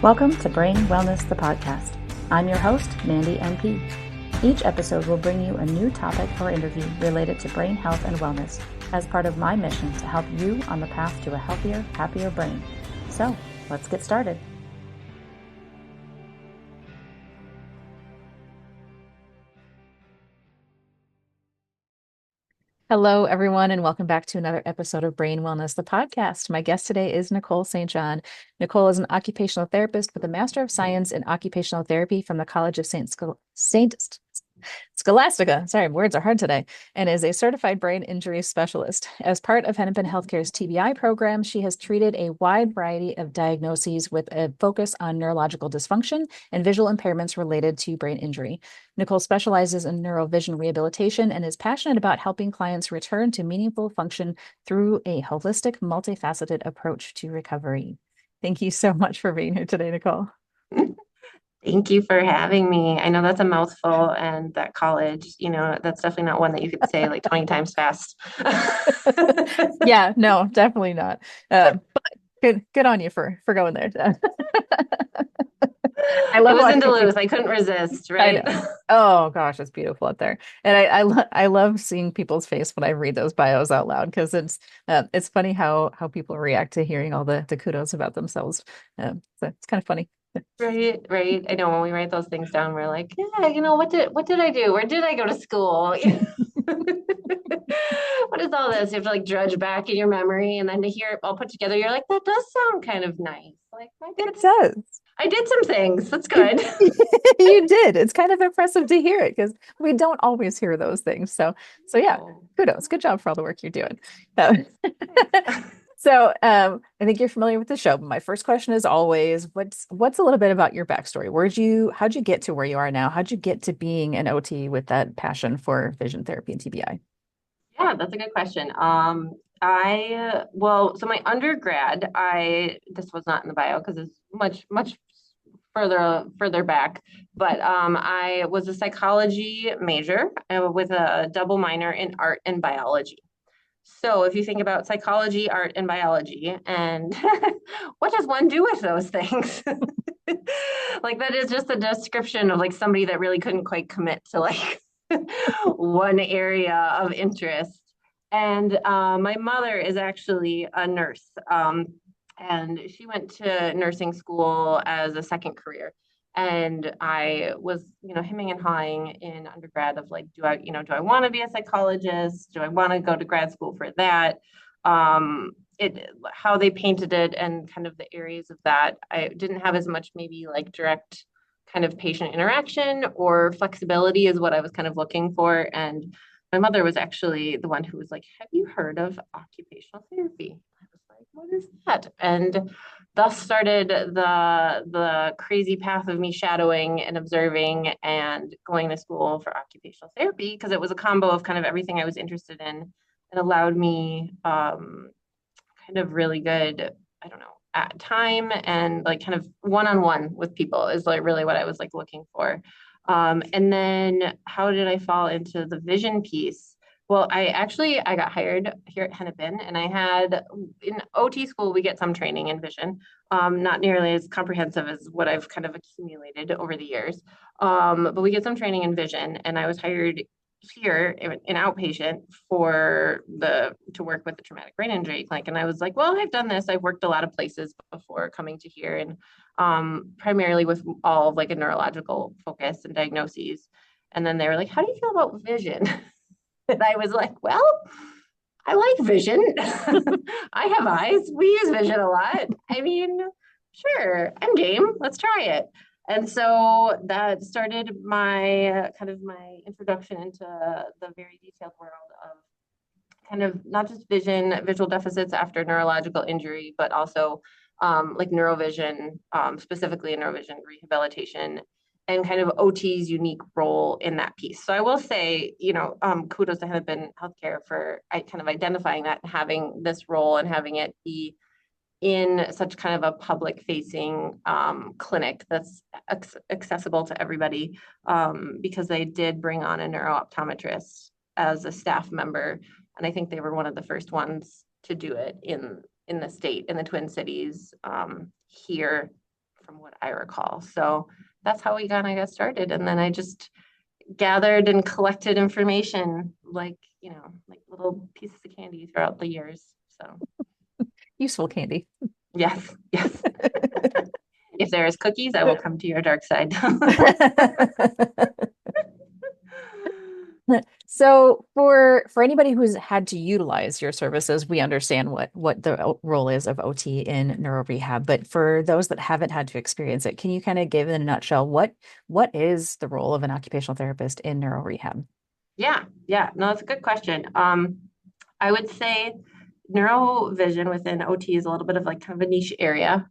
Welcome to Brain Wellness, the podcast. I'm your host, Mandy NP. Each episode will bring you a new topic or interview related to brain health and wellness as part of my mission to help you on the path to a healthier, happier brain. So, let's get started. Hello, everyone, and welcome back to another episode of Brain Wellness, the podcast. My guest today is Nicole St. John. Nicole is an occupational therapist with a Master of Science in Occupational Therapy from the College of Scholastica. Sorry, words are hard today. And is a certified brain injury specialist. As part of Hennepin Healthcare's TBI program, she has treated a wide variety of diagnoses with a focus on neurological dysfunction and visual impairments related to brain injury. Nicole specializes in neuro-vision rehabilitation and is passionate about helping clients return to meaningful function through a holistic, multifaceted approach to recovery. Thank you so much for being here today, Nicole. Thank you for having me. I know that's a mouthful, and that college, that's definitely not one that you could say like 20 times fast. Yeah, no, definitely not. But good on you for going there. I It love was in watching Duluth. people. I couldn't resist, I right? know. Oh gosh, it's beautiful out there, and I love seeing people's face when I read those bios out loud because it's funny how people react to hearing all the kudos about themselves. So it's kind of funny. Right, right. I know when we write those things down, we're like, yeah, what did I do? Where did I go to school? What is all this? You have to like drudge back in your memory, and then to hear it all put together, you're like, that does sound kind of nice. Like, my It goodness, does. I did some things. That's good. You did. It's kind of impressive to hear it because we don't always hear those things. So yeah, Oh, kudos. Good job for all the work you're doing. Uh, thanks. Thanks. I think you're familiar with the show, but my first question is always, what's a little bit about your backstory? How'd you get to where you are now? How'd you get to being an OT with that passion for vision therapy and TBI? Yeah, that's a good question. So my undergrad, this was not in the bio because it's much further back, but I was a psychology major with a double minor in art and biology. So if you think about psychology, art, and biology, and what does one do with those things? Like that is just a description of like somebody that really couldn't quite commit to like one area of interest. And my mother is actually a nurse, and she went to nursing school as a second career. And I was, hemming and hawing in undergrad of like, do I want to be a psychologist? Do I want to go to grad school for that? How they painted it and kind of the areas of that, I didn't have as much maybe like direct kind of patient interaction or flexibility is what I was kind of looking for. And my mother was actually the one who was like, have you heard of occupational therapy? I was like, what is that? And thus started the crazy path of me shadowing and observing and going to school for occupational therapy because it was a combo of kind of everything I was interested in and allowed me kind of really good, I don't know, at time and like kind of one-on-one with people is like really what I was like looking for. And then how did I fall into the vision piece? Well, I got hired here at Hennepin, and I had in OT school we get some training in vision, not nearly as comprehensive as what I've kind of accumulated over the years, but we get some training in vision, and I was hired here in outpatient to work with the traumatic brain injury clinic. And I was like, well, I've done this. I've worked a lot of places before coming to here, and primarily with all of like a neurological focus and diagnoses. And then they were like, how do you feel about vision? And I was like, well, I like vision. I have eyes. We use vision a lot. I mean, sure, I'm game. Let's try it. And so that started my kind of my introduction into the very detailed world of kind of not just visual deficits after neurological injury, but also like neurovision, specifically in neurovision rehabilitation and kind of OT's unique role in that piece. So I will say, kudos to Hennepin Healthcare for kind of identifying that and having this role and having it be in such kind of a public facing clinic that's accessible to everybody because they did bring on a neuro-optometrist as a staff member. And I think they were one of the first ones to do it in the state, in the Twin Cities here from what I recall. So that's how we kind of got started. And then I just gathered and collected information like, like little pieces of candy throughout the years. So Useful candy. yes, yes. If there is cookies, I will come to your dark side. So for anybody who's had to utilize your services, we understand what the role is of OT in neuro rehab. But for those that haven't had to experience it, can you kind of give in a nutshell what is the role of an occupational therapist in neuro rehab? Yeah, yeah. No, that's a good question. I would say neuro-vision within OT is a little bit of like kind of a niche area.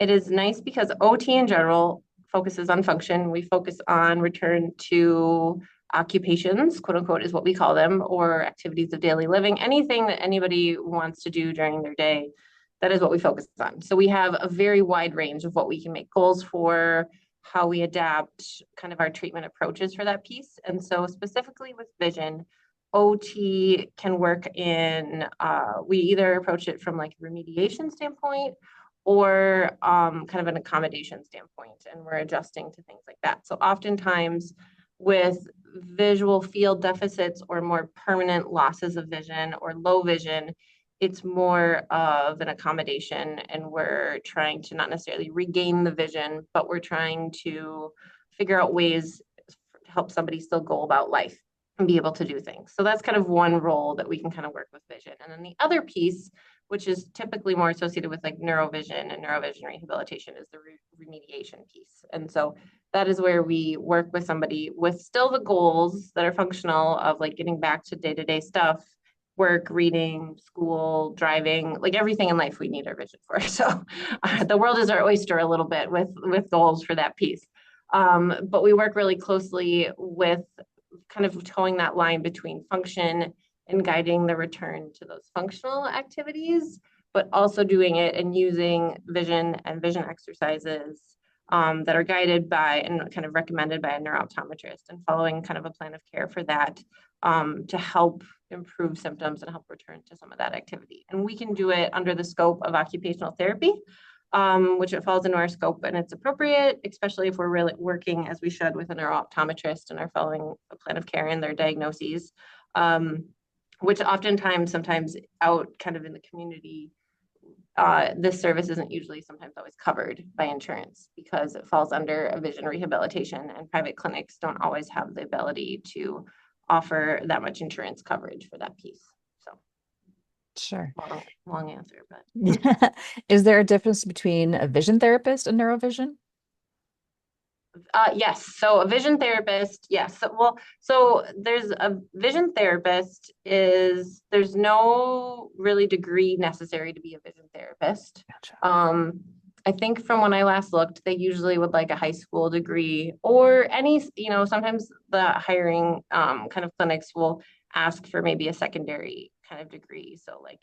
It is nice because OT in general focuses on function. We focus on return to occupations, quote unquote, is what we call them, or activities of daily living, anything that anybody wants to do during their day. That is what we focus on. So we have a very wide range of what we can make goals for, how we adapt kind of our treatment approaches for that piece. And so specifically with vision, OT can work in, we either approach it from like a remediation standpoint or kind of an accommodation standpoint, and we're adjusting to things like that. So oftentimes with visual field deficits or more permanent losses of vision or low vision, it's more of an accommodation, and we're trying to not necessarily regain the vision, but we're trying to figure out ways to help somebody still go about life and be able to do things. So that's kind of one role that we can kind of work with vision. And then the other piece, which is typically more associated with like neurovision and neurovision rehabilitation, is the remediation piece. And so that is where we work with somebody with still the goals that are functional of like getting back to day-to-day stuff, work, reading, school, driving, like everything in life we need our vision for. So the world is our oyster a little bit with goals for that piece. But we work really closely with kind of towing that line between function and guiding the return to those functional activities, but also doing it and using vision and vision exercises that are guided by and kind of recommended by a neuro-optometrist, and following kind of a plan of care for that to help improve symptoms and help return to some of that activity. And we can do it under the scope of occupational therapy, which it falls into our scope, and it's appropriate, especially if we're really working as we should with a neuro-optometrist and are following a plan of care and their diagnoses, which oftentimes, sometimes out kind of in the community, this service isn't usually sometimes always covered by insurance because it falls under a vision rehabilitation, and private clinics don't always have the ability to offer that much insurance coverage for that piece. So Sure. long answer, but Is there a difference between a vision therapist and neurovision? yes. So a vision therapist, yes. So there's a vision therapist there's no really degree necessary to be a vision therapist. Gotcha. I think from when I last looked, they usually would like a high school degree or any, sometimes the hiring kind of clinics will ask for maybe a secondary kind of degree. So like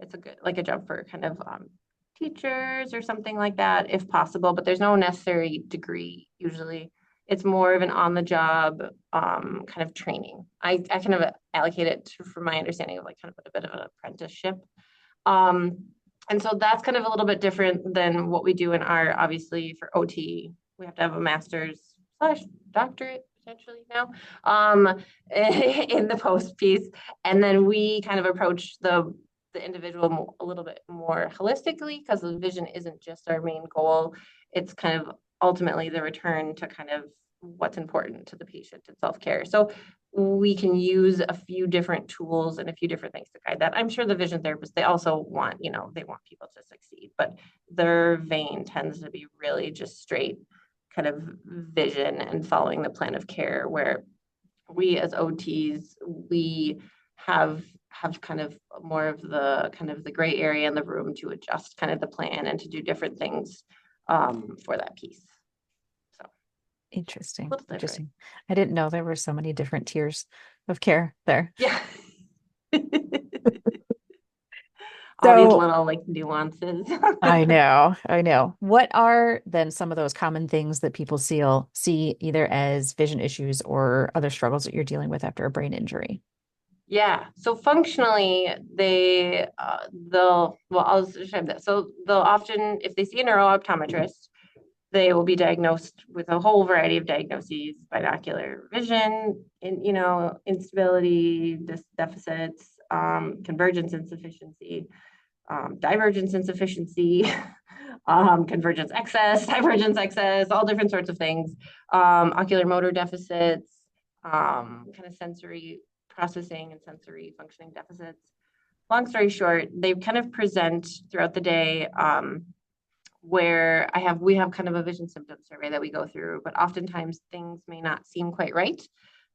it's a good, like a job for kind of teachers or something like that, if possible, but there's no necessary degree usually. It's more of an on-the-job kind of training. I kind of allocate it to, from my understanding of like kind of a bit of an apprenticeship. And so that's kind of a little bit different than what we do in our, obviously for OT, we have to have a master's slash doctorate potentially now in the post piece. And then we kind of approach the individual a little bit more holistically, because the vision isn't just our main goal. It's kind of ultimately the return to kind of what's important to the patient and self-care. So we can use a few different tools and a few different things to guide that. I'm sure the vision therapists, they also want, they want people to succeed, but their vein tends to be really just straight kind of vision and following the plan of care, where we as OTs, we have kind of more of the kind of the gray area in the room to adjust kind of the plan and to do different things for that piece. So Interesting. different. I didn't know there were so many different tiers of care there. Yeah. All these So little like nuances. I know, I know. What are then some of those common things that people see either as vision issues or other struggles that you're dealing with after a brain injury? Yeah. So functionally, well, I'll describe that. So they'll often, if they see a neuro-optometrist, they will be diagnosed with a whole variety of diagnoses: binocular vision, instability, deficits, convergence insufficiency, divergence insufficiency, convergence excess, divergence excess, all different sorts of things, ocular motor deficits, kind of sensory processing and sensory functioning deficits. Long story short, they kind of present throughout the day, where we have kind of a vision symptom survey that we go through, but oftentimes things may not seem quite right.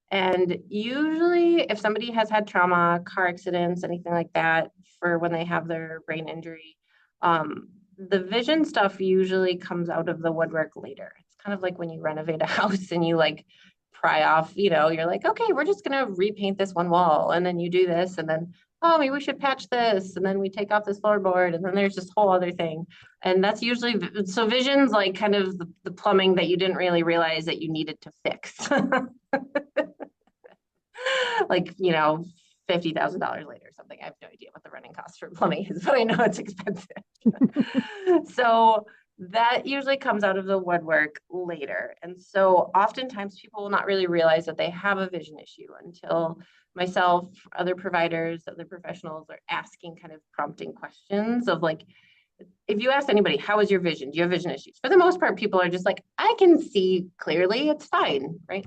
And usually, if somebody has had trauma, car accidents, anything like that, for when they have their brain injury, the vision stuff usually comes out of the woodwork later. It's kind of like when you renovate a house and you like pry off, you're like, okay, we're just going to repaint this one wall. And then you do this, and then, oh, maybe we should patch this. And then we take off this floorboard, and then there's this whole other thing. And that's usually, so vision's like kind of the plumbing that you didn't really realize that you needed to fix. Like, $50,000 later or something. I have no idea what the running cost for plumbing is, but I know it's expensive. So that usually comes out of the woodwork later. And so oftentimes people will not really realize that they have a vision issue until myself, other providers, other professionals are asking kind of prompting questions of like, if you ask anybody, how is your vision? Do you have vision issues? For the most part, people are just like, I can see clearly, it's fine, right?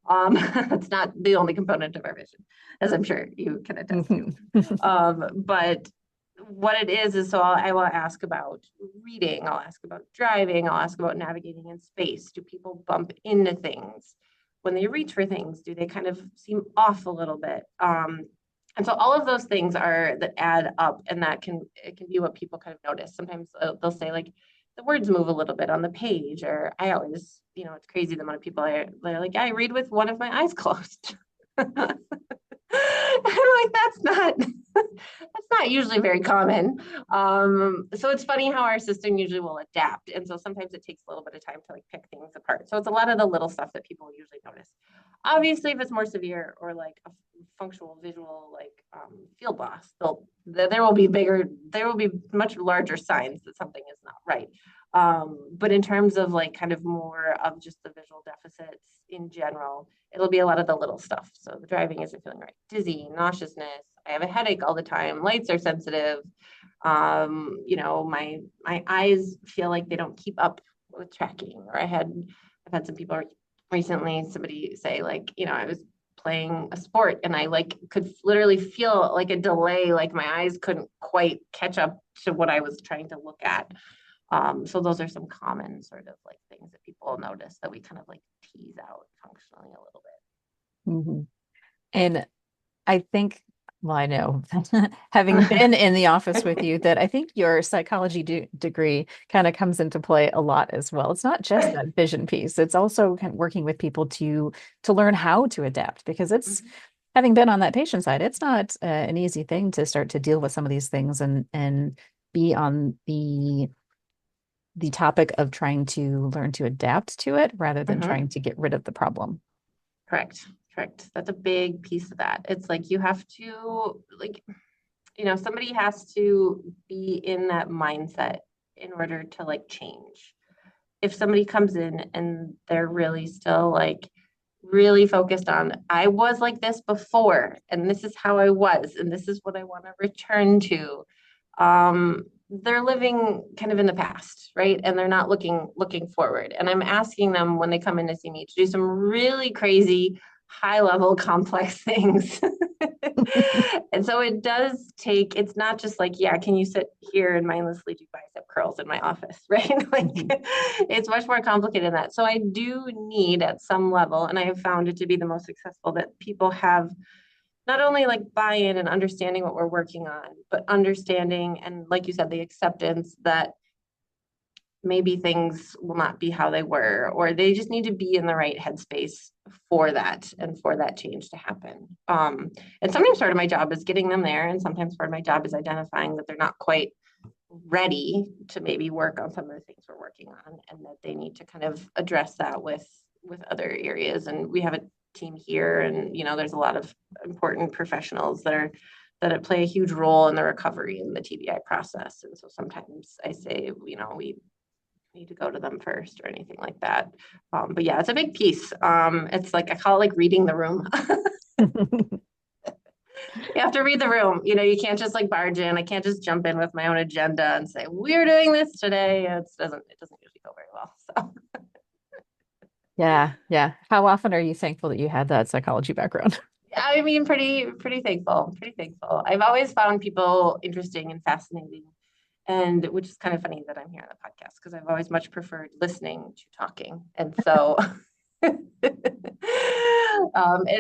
That's not the only component of our vision, as I'm sure you can attest to. But what it is so I will ask about reading, I'll ask about driving, I'll ask about navigating in space. Do people bump into things? When they reach for things, do they kind of seem off a little bit? And so all of those things that add up, and it can be what people kind of notice. Sometimes they'll say like, the words move a little bit on the page, or I always, it's crazy the amount of people they're like, I read with one of my eyes closed. I'm like, that's not usually very common. So it's funny how our system usually will adapt. And so sometimes it takes a little bit of time to like pick things apart. So it's a lot of the little stuff that people usually notice. Obviously, if it's more severe or like a functional visual like field loss, there will be much larger signs that something is not right. But in terms of like kind of more of just the visual deficits in general, it'll be a lot of the little stuff. So the driving isn't feeling right, dizzy, nauseousness. I have a headache all the time. Lights are sensitive. My eyes feel like they don't keep up with tracking. Or I've had some people recently, somebody say like, I was playing a sport and I like could literally feel like a delay, like my eyes couldn't quite catch up to what I was trying to look at. So those are some common sort of like things that people notice that we kind of like tease out functionally a little bit. Mm-hmm. And I think, well, I know, having been in the office with you, that I think your psychology degree kind of comes into play a lot as well. It's not just that vision piece; it's also kind of working with people to learn how to adapt, because it's having been on that patient side, it's not an easy thing to start to deal with some of these things and be on the topic of trying to learn to adapt to it rather than trying to get rid of the problem. Correct. That's a big piece of that. It's like you have to like, somebody has to be in that mindset in order to like change. If somebody comes in and they're really still like really focused on, I was like this before, and this is how I was, and this is what I want to return to. They're living kind of in the past, right? And they're not looking forward. And I'm asking them when they come in to see me to do some really crazy, high level, complex things. And so it does take, it's not just like, yeah, can you sit here and mindlessly do bicep curls in my office, right? Like it's much more complicated than that. So I do need at some level, and I have found it to be the most successful, that people have not only like buy-in and understanding what we're working on, but understanding and, like you said, the acceptance that maybe things will not be how they were, or they just need to be in the right headspace for that and for that change to happen. And sometimes part of my job is getting them there, and sometimes part of my job is identifying that they're not quite ready to maybe work on some of the things we're working on, and that they need to kind of address that with other areas. And we have a team here. And, there's a lot of important professionals that play a huge role in the recovery in the TBI process. And so sometimes I say, we need to go to them first or anything like that. But yeah, it's a big piece. It's like, I call it like reading the room. You have to read the room. You can't just like barge in. I can't just jump in with my own agenda and say, we're doing this today. It doesn't usually go very well. So Yeah, yeah. How often are you thankful that you had that psychology background? I mean, pretty thankful, pretty thankful. I've always found people interesting and fascinating, and which is kind of funny that I'm here on the podcast because I've always much preferred listening to talking. And so it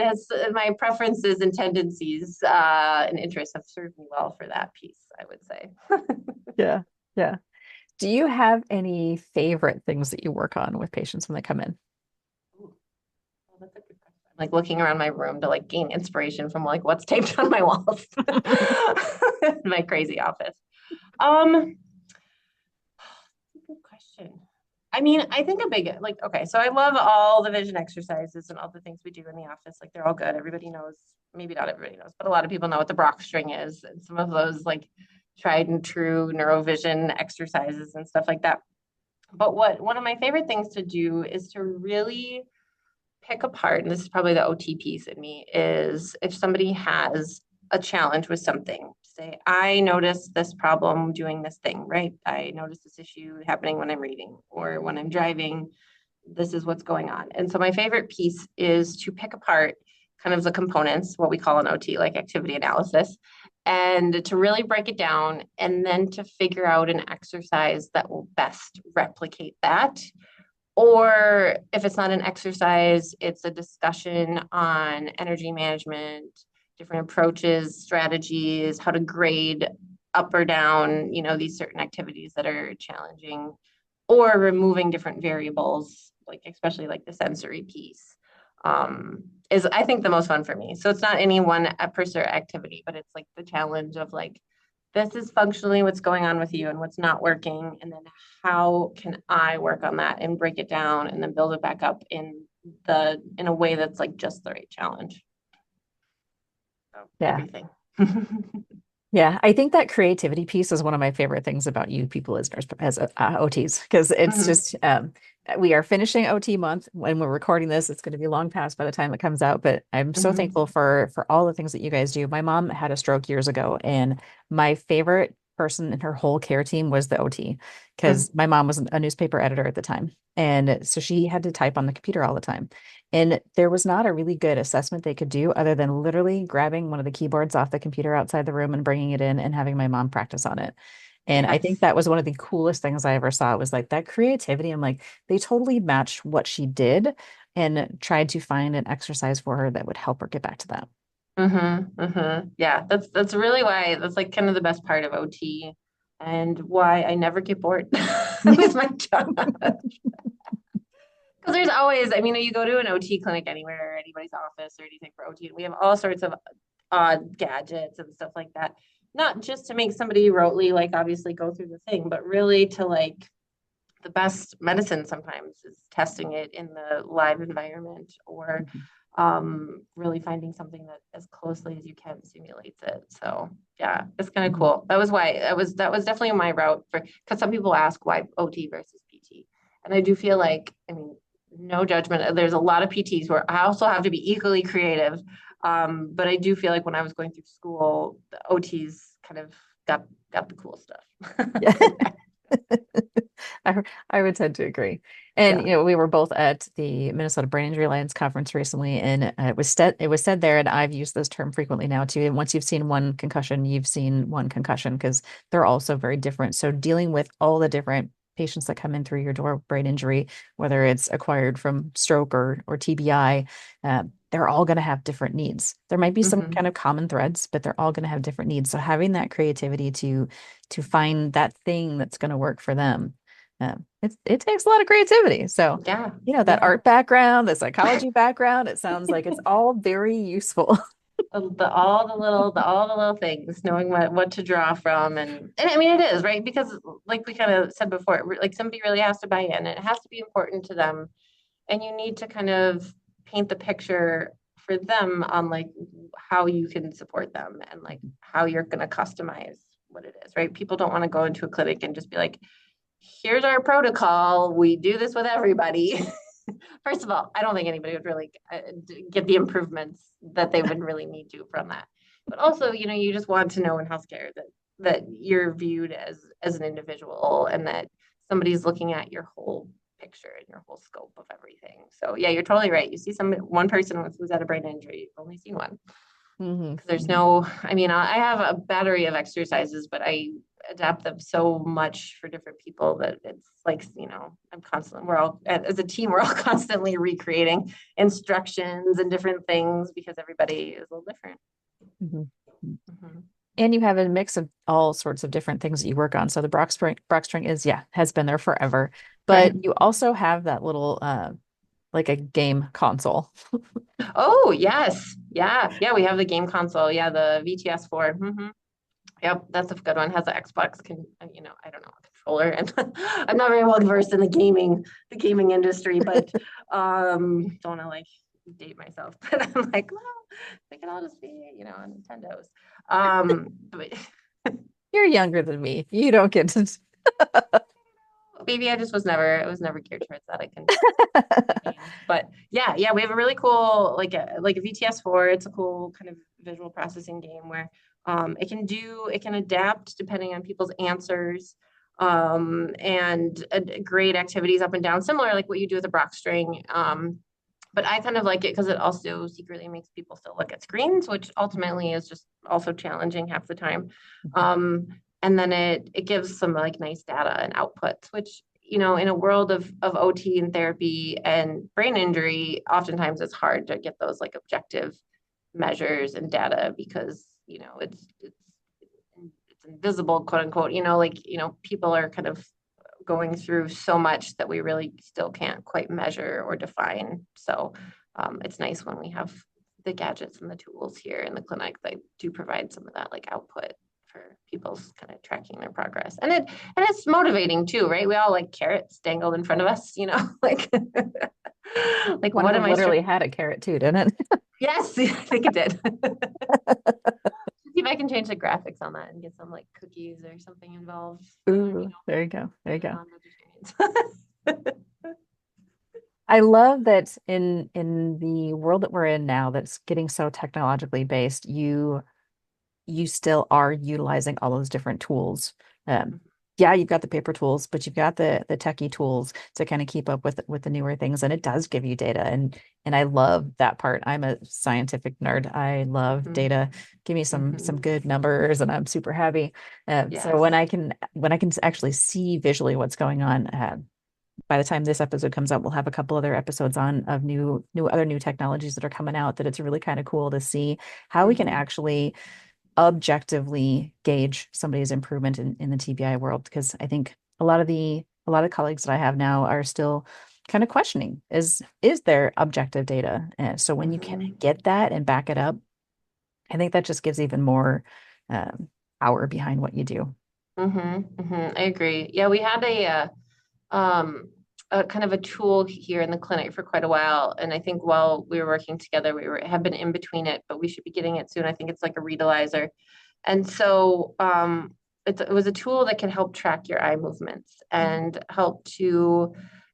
has my preferences and tendencies and interests have served me well for that piece, I would say. Yeah, yeah. Do you have any favorite things that you work on with patients when they come in? Ooh, well, that's a good question. I'm like looking around my room to like gain inspiration from like what's taped on my walls in my crazy office. Um, Good question. I mean, I think a big, like, okay, so I love all the vision exercises and all the things we do in the office. Like, they're all good. Everybody knows, maybe not everybody knows, but a lot of people know what the Brock string is and some of those, like, tried and true neuro-vision exercises and stuff like that. But one of my favorite things to do is to really pick apart, and this is probably the OT piece in me, is if somebody has a challenge with something, say, I noticed this problem doing this thing, right? I noticed this issue happening when I'm reading or when I'm driving. This is what's going on. And so my favorite piece is to pick apart kind of the components, what we call an OT, like activity analysis, and to really break it down and then to figure out an exercise that will best replicate that, or if it's not an exercise, it's a discussion on energy management, different approaches, strategies, how to grade up or down, these certain activities that are challenging, or removing different variables, like especially like the sensory piece, is I think the most fun for me. So it's not any one person or activity, but it's like the challenge of like, this is functionally what's going on with you and what's not working. And then how can I work on that and break it down and then build it back up in a way that's like just the right challenge. So Yeah. everything. Yeah, I think that creativity piece is one of my favorite things about you people as OTs because it's Mhm. just we are finishing OT month when we're recording this. It's going to be long past by the time it comes out, but I'm so Mhm. thankful for all the things that you guys do. My mom had a stroke years ago, and my favorite person in her whole care team was the OT because Mhm. my mom was a newspaper editor at the time, and so she had to type on the computer all the time. And there was not a really good assessment they could do other than literally grabbing one of the keyboards off the computer outside the room and bringing it in and having my mom practice on it. And I think Yes. that was one of the coolest things I ever saw was like that creativity. I'm like, they totally matched what she did and tried to find an exercise for her that would help her get back to that. Yeah, that's really why that's like kind of the best part of OT and why I never get bored with my job. Because there's always, I mean, you go to an OT clinic anywhere, or anybody's office or anything for OT, and we have all sorts of odd gadgets and stuff like that. Not just to make somebody rotely, like obviously go through the thing, but really to like the best medicine sometimes is testing it in the live environment or really finding something that as closely as you can simulates it. So yeah, it's kind of Mhm. cool. That was definitely my route for because some people ask why OT versus PT. And I do feel like, I mean, no judgment. There's a lot of PTs where I also have to be equally creative. But I do feel like when I was going through school, the OTs kind of got the cool stuff. Yeah. I would tend to agree. And Yeah. we were both at the Minnesota Brain Injury Alliance conference recently, and it was said there, and I've used this term frequently now too. And once you've seen one concussion, you've seen one concussion because they're all so very different. So dealing with all the different patients that come in through your door with brain injury, whether it's acquired from stroke or TBI, they're all going to have different needs. There might be some Hmm. kind of common threads, but they're all going to have different needs. So having that creativity to find that thing that's going to work for them. It takes a lot of creativity. So, Yeah. that Yeah. art background, the psychology background, it sounds like it's all very useful. All the little things, knowing what to draw from, and I mean it is right because like we kind of said before, like somebody really has to buy in. It has to be important to them, and you need to kind of paint the picture for them on like how you can support them and like how you're going to customize what it is, right? People don't want to go into a clinic and just be like, here's our protocol. We do this with everybody. First of all, I don't think anybody would really get the improvements that they would really need to from that. But also, you just want to know in healthcare that you're viewed as an individual and that somebody's looking at your whole picture and your whole scope of everything. So yeah, you're totally right. You see one person who's had a brain injury, you've only seen one. Mhm. There's no, I mean, I have a battery of exercises, but I adapt them so much for different people that it's like, we're all, as a team, we're all constantly recreating instructions and different things because everybody is a little different. Mhm. Mm-hmm. And you have a mix of all sorts of different things that you work on. So the Brock string is, yeah, has been there forever. Right. But you also have that little like a game console. Oh, yes. Yeah. Yeah. We have the game console. Yeah. The VTS4. Mm-hmm. Yep, that's a good one. Has an Xbox, I don't know, a controller, and I'm not very well versed in the gaming industry, but don't want to like date myself. But I'm like, well, they can all just be, on Nintendos. But You're younger than me. You don't get to. maybe I was never geared towards that. I can games. But yeah, we have a really cool like a VTS4. It's a cool kind of visual processing game where it can adapt depending on people's answers and grade activities up and down, similar like what you do with a Brock string. But I kind of like it because it also secretly makes people still look at screens, which ultimately is just also challenging half the time. Um, and then it gives some like nice data and outputs, which in a world of OT and therapy and brain injury, oftentimes it's hard to get those like objective measures and data because it's invisible, quote unquote. People are kind of going through so much that we really still can't quite measure or define. So it's nice when we have the gadgets and the tools here in the clinic that do provide some of that like output for people's kind of tracking their progress. And it's motivating too, right? We all like carrots dangled in front of us, like like One of what them am I literally had a carrot too, didn't it? Yes, I think it did. See if I can change the graphics on that and get some like cookies or something involved for, Ooh, there you go. There you the go. non-vegetarians. I love that in the world that we're in now that's getting so technologically based, you still are utilizing all those different tools. Yeah, you've got the paper tools, but you've got the techie tools to kind of keep up with the newer things, and it does give you data, and I love that part. I'm a scientific nerd. I love Mhm, data. Give me some mhm. good numbers, and I'm super happy. So Yes. when I can actually see visually what's going on, by the time this episode comes out, we'll have a couple other episodes on of new technologies that are coming out that it's really kind of cool to see how we can Mhm, actually objectively gauge somebody's improvement in the TBI world. Because I think a lot of colleagues that I have now are still kind of questioning is there objective data? So when you can mhm, get that and back it up, I think that just gives even more um, power behind what you do. I agree. Yeah, we had um, a kind of a tool here in the clinic for quite a while, and I think while we were working together, have been in between it, but we should be getting it soon. I think it's like a readalizer. And so it was a tool that can help track your eye movements and help to,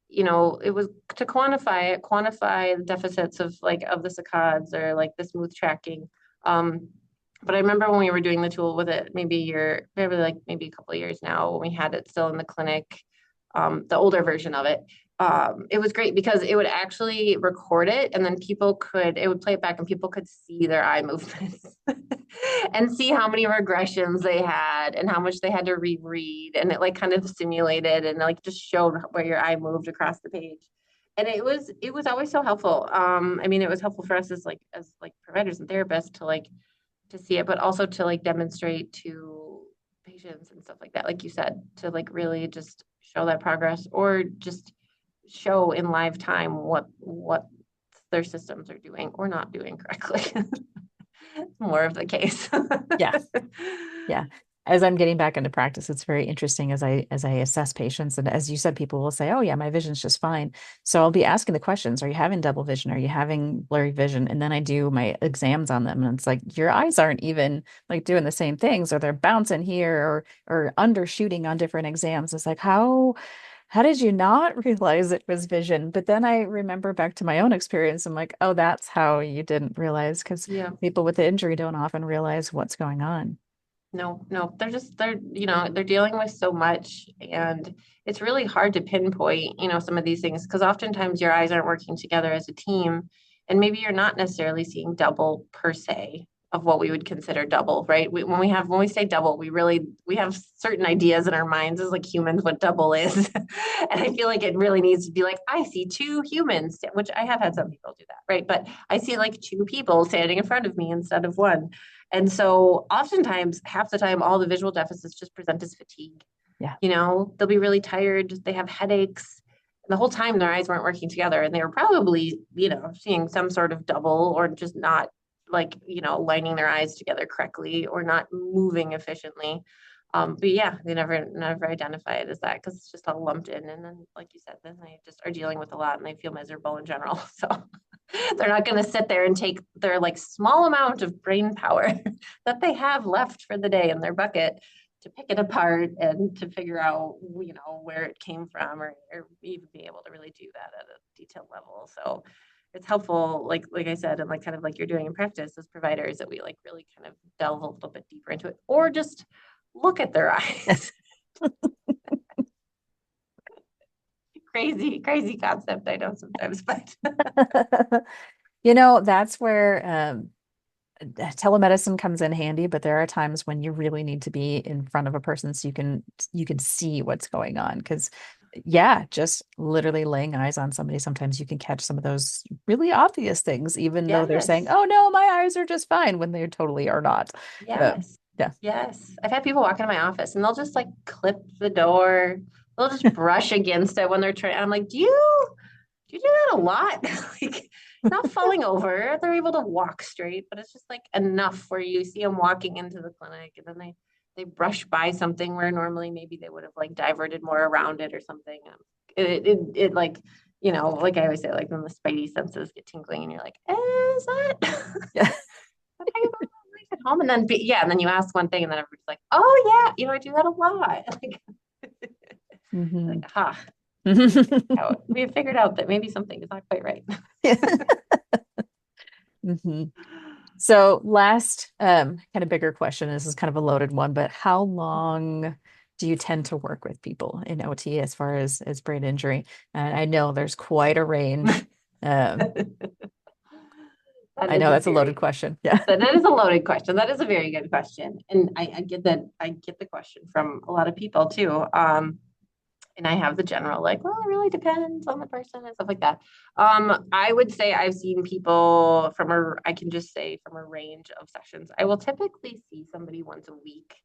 it was to quantify the deficits of like of the saccades or like the smooth tracking. Um, but I remember when we were doing the tool with it, maybe a couple of years now, when we had it still in the clinic, the older version of it. It was great because it would actually record it and then it would play it back and people could see their eye movements and see how many regressions they had and how much they had to reread. And it like kind of simulated and like just showed where your eye moved across the page. And it was always so helpful. I mean, it was helpful for us as providers and therapists to see it, but also to like demonstrate to patients and stuff like that, like you said, to like really just show that progress or just show in live time what their systems are doing or not doing correctly. More of the case. Yeah. Yeah. as I'm getting back into practice, it's very interesting as I assess patients. And as you said, people will say, "Oh yeah, my vision's just fine." So I'll be asking the questions, "Are you having double vision? Are you having blurry vision?" And then I do my exams on them, and it's like your eyes aren't even like doing the same things, or they're bouncing here or undershooting on different exams. It's like how did you not realize it was vision? But then I remember back to my own experience. I'm like, oh, that's how you didn't realize because Yeah. people with the injury don't often realize what's going on. No, no, they're dealing with so much, and it's really hard to pinpoint, some of these things because oftentimes your eyes aren't working together as a team, and maybe you're not necessarily seeing double per se of what we would consider double, right? When we say double, we have certain ideas in our minds as like humans what double is. And I feel like it really needs to be like, I see two humans, which I have had some people do that, right? But I see like two people standing in front of me instead of one. And so oftentimes, half the time, all the visual deficits just present as fatigue. Yeah. They'll be really tired, they have headaches. And the whole time their eyes weren't working together. And they were probably, seeing some sort of double or just not like, lining their eyes together correctly or not moving efficiently. But yeah, they never identify it as that because it's just all lumped in. And then, like you said, then they just are dealing with a lot and they feel miserable in general. So they're not going to sit there and take their like small amount of brain power that they have left for the day in their bucket to pick it apart and to figure out, where it came from or even be able to really do that at a detailed level. So it's helpful, like I said, and like kind of like you're doing in practice as providers that we like really kind of delve a little bit deeper into it or just look at their eyes. Crazy, crazy concept, I know sometimes, but That's where telemedicine comes in handy, but there are times when you really need to be in front of a person so you can see what's going on. Because yeah, just literally laying eyes on somebody, sometimes you can catch some of those really obvious things, even though they're saying, yes. "Oh no, my eyes are just fine," when they totally are not. Yes. Yeah. Yes. I've had people walk into my office and they'll just like clip the door. They'll just brush against it when they're trying. I'm like, do you do that a lot? Like not falling over. They're able to walk straight, but it's just like enough where you see them walking into the clinic and then they brush by something where normally maybe they would have like diverted more around it or something. It like, like I always say, like when the spidey senses get tingling and you're like, is that? Yeah. At home and then yeah and then you ask one thing and then everybody's like oh yeah I do that a lot like Hmm. ha we figured out that maybe something is not quite right. Hmm. So last kind of bigger question, this is kind of a loaded one, but how long do you tend to work with people in OT as far as brain injury? And I know there's quite a range. Um, That I is know a that's a loaded very question. Yeah. that is a loaded question. That is a very good question, and I get that. I get the question from a lot of people too. And I have the general like, well, it really depends on the person and stuff like that. I would say I've seen people I can just say from a range of sessions. I will typically see somebody once a week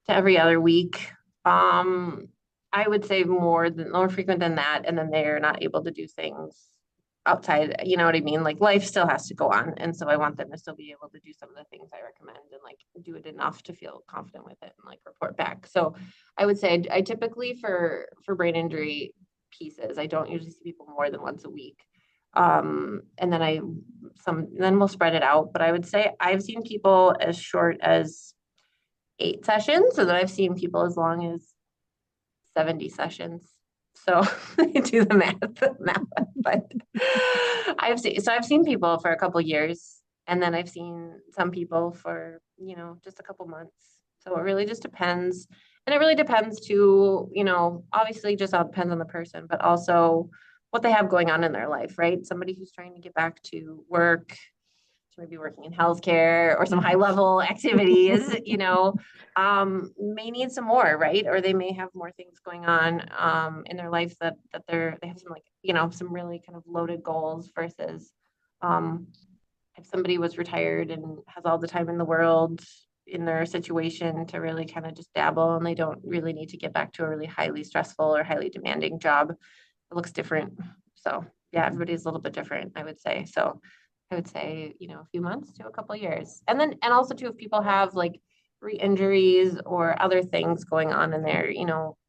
to every other week. Um, I would say more frequent than that, and then they're not able to do things outside. You know what I mean? Like life still has to go on, and so I want them to still be able to do some of the things I recommend and like do it enough to feel confident with it and like report back. So I would say I typically for brain injury pieces, I don't usually see people more than once a week. And then we'll spread it out. But I would say I've seen people as short as 8 sessions, and then I've seen people as long as 70 sessions. So do the math, but I've seen people for a couple years, and then I've seen some people for just a couple months. So it really just depends, and it really depends to obviously just all depends on the person, but also what they have going on in their life, right? Somebody who's trying to get back to work, maybe working in healthcare or some high level activities, may need some more, right? Or they may have more things going on in their life that they have some like, some really kind of loaded goals versus um, if somebody was retired and has all the time in the world in their situation to really kind of just dabble and they don't really need to get back to a really highly stressful or highly demanding job. It looks different. So yeah, everybody's a little bit different, I would say. So I would say, a few months to a couple of years. And also too, if people have like re-injuries or other things going on in there,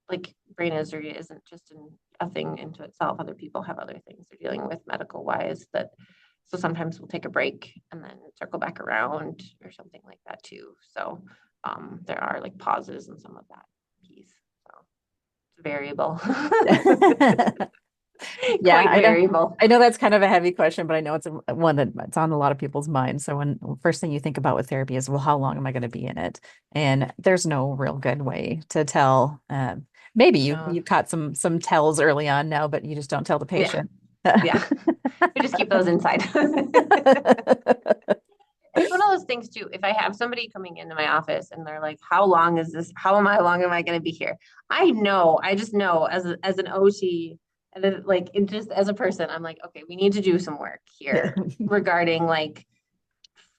like brain injury isn't just a thing into itself. Other people have other things they're dealing with medical wise that, so sometimes we'll take a break and then circle back around or something like that too. So there are like pauses in some of that piece. So it's variable. Yeah, Quite I know. variable. I know that's kind of a heavy question, but I know it's one that's on a lot of people's minds. So when first thing you think about with therapy is, well, how long am I going to be in it? And there's no real good way to tell. Maybe you No. caught some tells early on now, but you just don't tell the Yeah. patient. Yeah. We just keep those inside. And it's one of those things too. If I have somebody coming into my office and they're like, "How long is this? How am I long am I going to be here?" I know. I just know as an OT and then like it just as a person, I'm like, okay, we need to do some work Yeah. here regarding like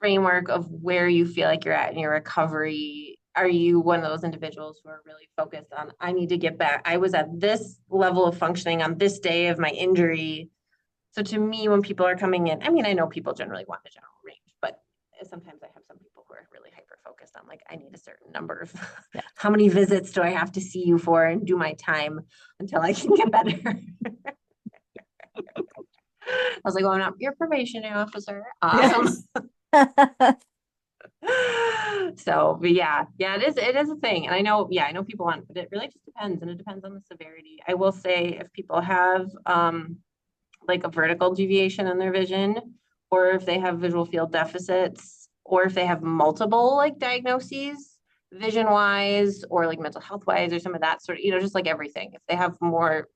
framework of where you feel like you're at in your recovery. Are you one of those individuals who are really focused on, I need to get back? I was at this level of functioning on this day of my injury. So to me, when people are coming in, I mean, I know people generally want the general range, but sometimes I have some people who are really hyper focused on like, I need a certain number of Yeah. how many visits do I have to see you for and do my time until I can get better. I was like, well, I'm not your probationary officer. Yes. So, but yeah, it is a thing. And I know, yeah, I know people want, but it really just depends. And it depends on the severity. I will say if people have like a vertical deviation in their vision, or if they have visual field deficits, or if they have multiple like diagnoses, vision wise, or like mental health wise, or some of that sort of, just like everything. If they have more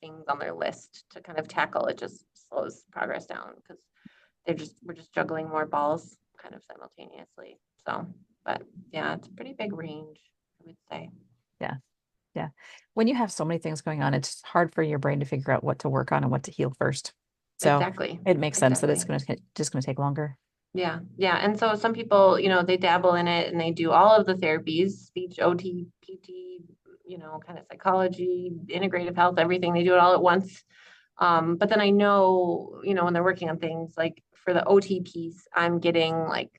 things on their list to kind of tackle, it just slows progress down because we're just juggling more balls kind of simultaneously. So, but yeah, it's a pretty big range, I would say. Yeah. Yeah. When you have so many things going on, it's hard for your brain to figure out what to work on and what to heal first. So Exactly. it makes sense that it's Exactly. going to just going to take longer. Yeah. Yeah. And so some people, they dabble in it and they do all of the therapies, speech, OT, PT, kind of psychology, integrative health, everything. They do it all at once. But then I know, when they're working on things like for the OT piece, I'm getting like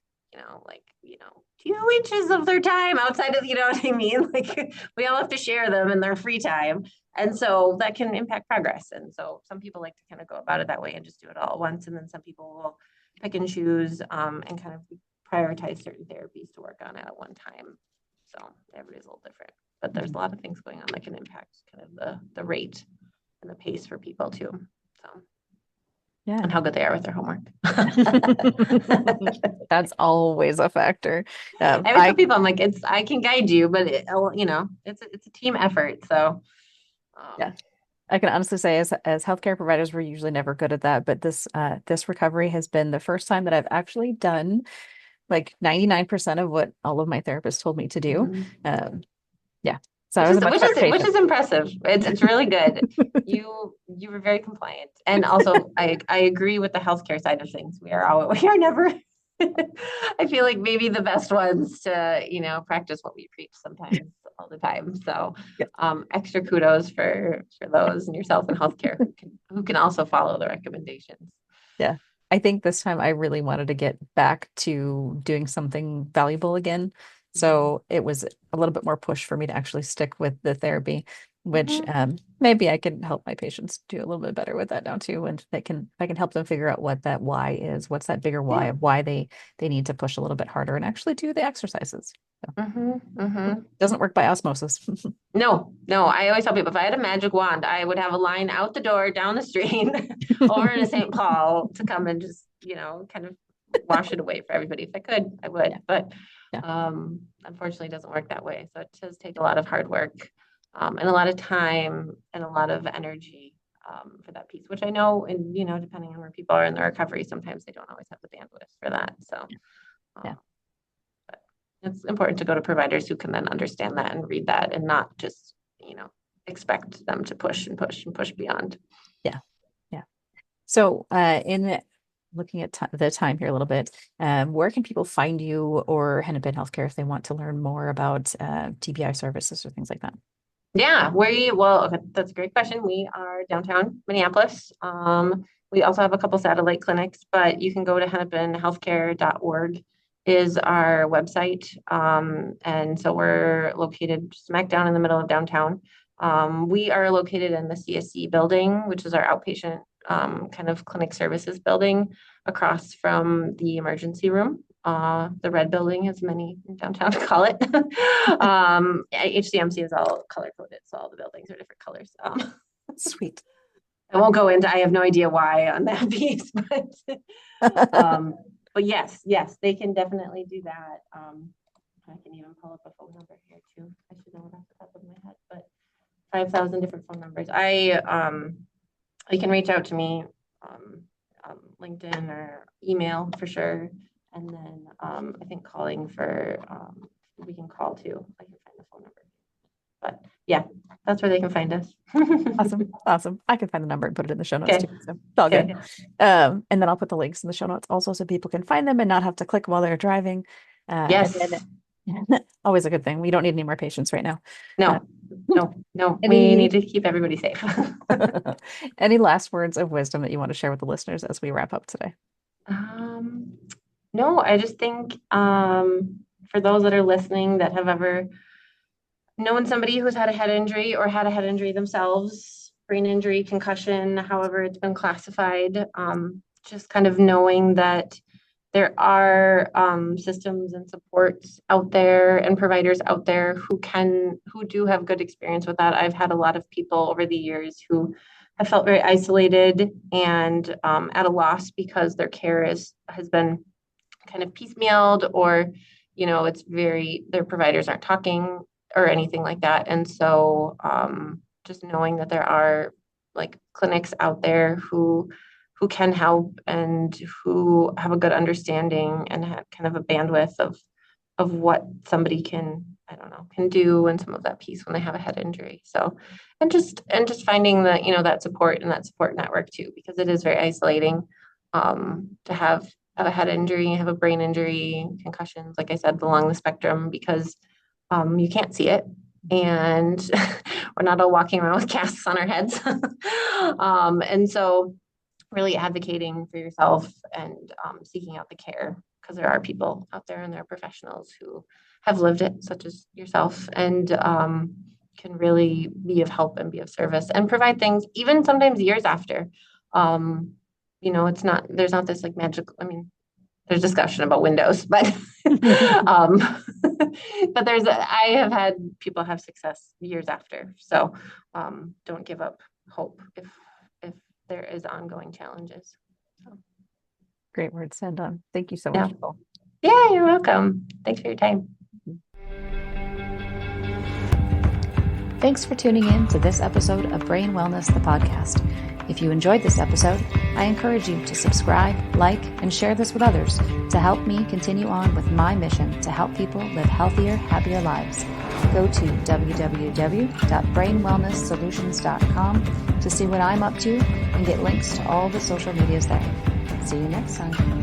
2 inches of their time outside of, you know what I mean? Like we all have to share them in their free time. And so that can impact progress. And so some people like to kind of go about it that way and just do it all at once. And then some people will pick and choose and kind of prioritize certain therapies to work on at one time. So everybody's a little different, but there's a lot of things going on that can impact kind of the rate and the pace for people too. So, Yeah. and how good they are with their homework. That's always a factor. I always tell I people, I'm like, I can guide you, but it's a team effort. So, yeah, um, I can honestly say as healthcare providers, we're usually never good at that. But this recovery has been the first time that I've actually done like 99% of what all of my therapists told me to do. mhm. Yeah. So I was a much better Which patient. is impressive. It's really good. You were very compliant, and also I agree with the healthcare side of things. We are never. I feel like maybe the best ones to practice what we preach sometimes all the time. So Yeah. extra kudos for those and yourself in healthcare who can also follow the recommendations. Yeah. I think this time I really wanted to get back to doing something valuable again. Mhm. So it was a little bit more push for me to actually stick with the therapy, which Mhm. maybe I can help my patients do a little bit better with that now too. And I can help them figure out what that why is, what's that bigger why Yeah. of why they need to push a little bit harder and actually do the exercises. So Mhm. Mhm. doesn't work by osmosis. No, no. I always tell people if I had a magic wand, I would have a line out the door, down the street, over into St. Paul to come and just, kind of wash it away for everybody. If I could, I Yeah. would. But Yeah. unfortunately, it doesn't work that way. So it does take a lot of hard work and a lot of time and a lot of energy for that piece, which I know, and depending on where people are in their recovery, sometimes they don't always have the bandwidth for that. So. Yeah. Um, it's important to go to providers who can then understand that and read that and not just, expect them to push and push and push beyond. Yeah. Yeah. So, looking at the time here a little bit, where can people find you or Hennepin Healthcare if they want to learn more about TBI services or things like that? Yeah, okay, that's a great question. We are downtown Minneapolis. We also have a couple satellite clinics, but you can go to hennepinhealthcare.org is our website. And so we're located smack down in the middle of downtown. We are located in the CSC building, which is our outpatient kind of clinic services building across from the emergency room. The red building, as many in downtown call it. HCMC is all color coded, so all the buildings are different colors. Sweet. I won't go into, I have no idea why on that piece, but yes, they can definitely do that. I can even pull up a phone number here too. I should know it off the top of my head, but 5,000 different phone numbers. You can reach out to me, LinkedIn or email for sure. And then I think calling for, we can call too. I can find the phone number. But yeah, that's where they can find us. Awesome. I can find the number and put it in the show notes Okay. too. So it's all good. And then I'll put the links in the show notes also so people can find them and not have to click while they're driving. Yes. Always a good thing. We don't need any more patients right now. No. We need to keep everybody safe. Any last words of wisdom that you want to share with the listeners as we wrap up today? No, I just think for those that are listening that have ever known somebody who's had a head injury or had a head injury themselves, brain injury, concussion, however it's been classified, just kind of knowing that there are systems and supports out there and providers out there who do have good experience with that. I've had a lot of people over the years who have felt very isolated and at a loss because their care has been kind of piecemealed, or their providers aren't talking or anything like that. And so just knowing that there are like clinics out there who can help and who have a good understanding and have kind of a bandwidth of what somebody can do and some of that piece when they have a head injury. So, and just finding that support and that support network too, because it is very isolating to have a head injury, have a brain injury, concussions, like I said, along the spectrum, because you can't see it. And we're not all walking around with casts on our heads. And so really advocating for yourself and seeking out the care, because there are people out there and there are professionals who have lived it, such as yourself, and can really be of help and be of service and provide things, even sometimes years after. There's not this like magical, there's discussion about windows, but but I have had people have success years after. So don't give up hope if there is ongoing challenges. So. Great words, St John. Thank you so much, Nicole. Yeah, you're welcome. Thanks for your time. Thanks for tuning in to this episode of Brain Wellness, the podcast. If you enjoyed this episode, I encourage you to subscribe, like, and share this with others to help me continue on with my mission to help people live healthier, happier lives. Go to www.brainwellnesssolutions.com to see what I'm up to and get links to all the social medias there. See you next time.